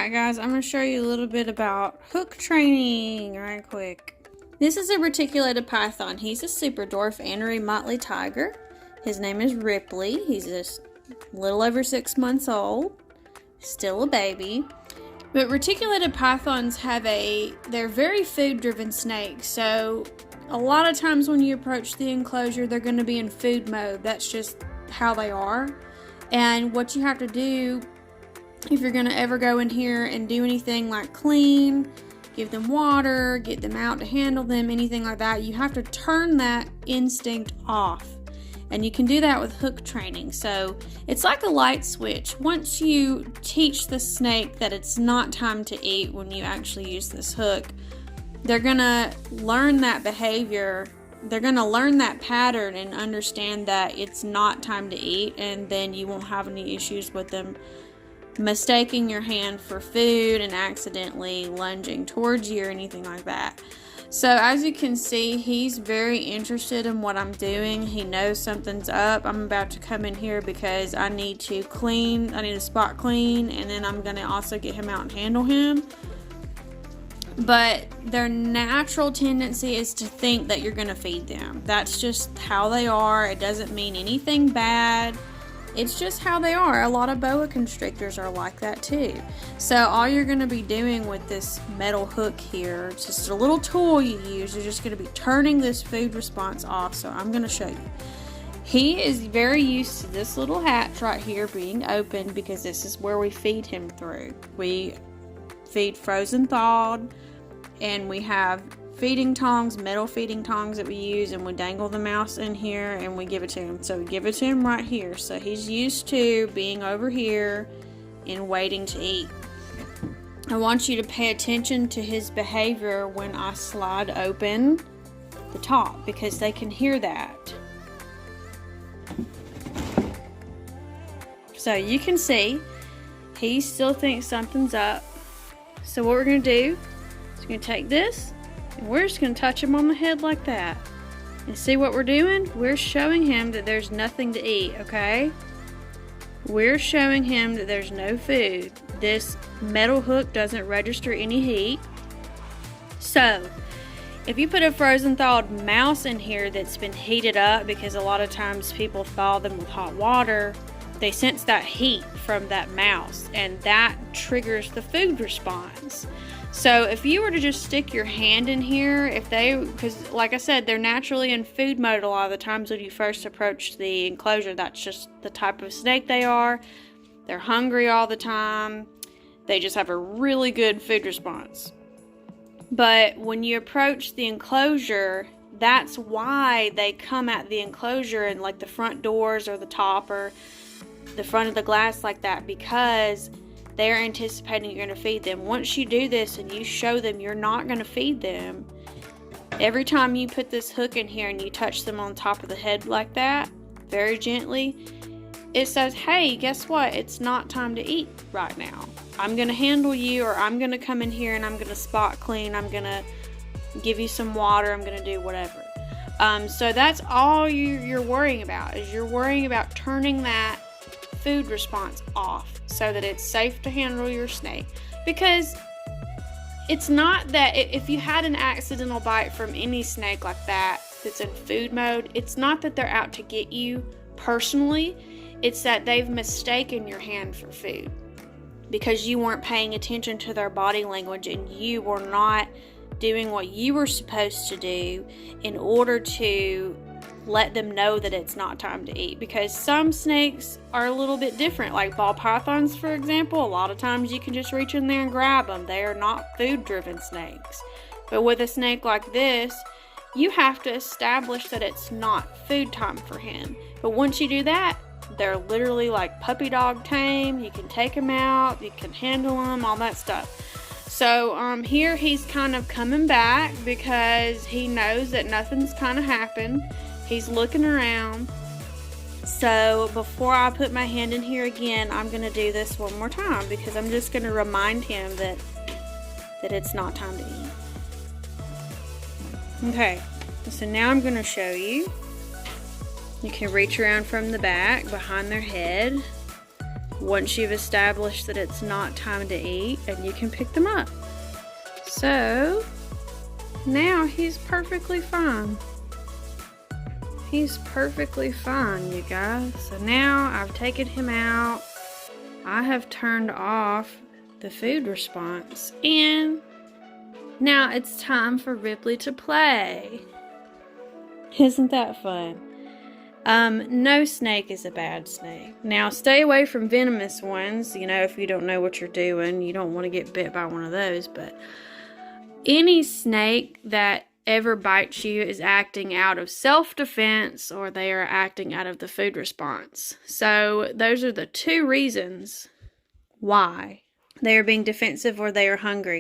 Alright guys, I'm going to show you a little bit about hook training right quick. This is a reticulated python. He's a super dwarf and a motley tiger. His name is Ripley. He's just a little over 6 months old. Still a baby. But reticulated pythons they're very food driven snakes. So a lot of times when you approach the enclosure, they're going to be in food mode. That's just how they are. And what you have to do, if you're going to ever go in here and do anything like clean, give them water, get them out to handle them, anything like that, you have to turn that instinct off. And you can do that with hook training. So it's like a light switch. Once you teach the snake that it's not time to eat when you actually use this hook, they're going to learn that behavior. They're going to learn that pattern and understand that it's not time to eat, and then you won't have any issues with them mistaking your hand for food and accidentally lunging towards you or anything like that. So as you can see, he's very interested in what I'm doing. He knows something's up. I'm about to come in here because I need to spot clean, and then I'm going to also get him out and handle him. But their natural tendency is to think that you're going to feed them. That's just how they are. It doesn't mean anything bad. It's just how they are. A lot of boa constrictors are like that too. So all you're going to be doing with this metal hook here, it's just a little tool you use. You're just going to be turning this food response off. So I'm going to show you. He is very used to this little hatch right here being open because this is where we feed him through. We feed frozen thawed, and we have feeding tongs, metal feeding tongs that we use, and we dangle the mouse in here and we give it to him. So we give it to him right here. So he's used to being over here and waiting to eat. I want you to pay attention to his behavior when I slide open the top, because they can hear that. So you can see he still thinks something's up. So what we're going to do is we're going to take this and we're just going to touch him on the head like that. And see what we're doing? We're showing him that there's nothing to eat, okay? We're showing him that there's no food. This metal hook doesn't register any heat. So, if you put a frozen thawed mouse in here that's been heated up, because a lot of times people thaw them with hot water, they sense that heat from that mouse, and that triggers the food response. So if you were to just stick your hand in here, because like I said, they're naturally in food mode a lot of the times when you first approach the enclosure. That's just the type of snake they are. They're hungry all the time. They just have a really good food response. But when you approach the enclosure, that's why they come at the enclosure and like the front doors or the top or the front of the glass like that, because they're anticipating you're going to feed them. Once you do this and you show them you're not going to feed them, every time you put this hook in here and you touch them on top of the head like that, very gently, it says, hey, guess what? It's not time to eat right now. I'm going to handle you, or I'm going to come in here and I'm going to spot clean. I'm going to give you some water. I'm going to do whatever. So that's all you're worrying about, is you're worrying about turning that food response off so that it's safe to handle your snake. Because it's not that if you had an accidental bite from any snake like that that's in food mode, it's not that they're out to get you personally. It's that they've mistaken your hand for food because you weren't paying attention to their body language and you were not doing what you were supposed to do in order to let them know that it's not time to eat. Because some snakes are a little bit different, like ball pythons, for example. A lot of times you can just reach in there and grab them. They are not food driven snakes. But with a snake like this, you have to establish that it's not food time for him. But once you do that, they're literally like puppy dog tame. You can take them out, you can handle them, all that stuff. So here he's kind of coming back because he knows that nothing's kind of happened. He's looking around. So before I put my hand in here again, I'm going to do this one more time because I'm just going to remind him that it's not time to eat. Okay, so now I'm going to show you. You can reach around from the back behind their head, once you've established that it's not time to eat, and you can pick them up. So now he's perfectly fine. He's perfectly fine, you guys. So now I've taken him out. I have turned off the food response, and now it's time for Ripley to play. Isn't that fun? No snake is a bad snake. Now stay away from venomous ones. You know, if you don't know what you're doing, you don't want to get bit by one of those. But any snake that ever bites you is acting out of self-defense, or they are acting out of the food response. So those are the two reasons why they are being defensive or they are hungry.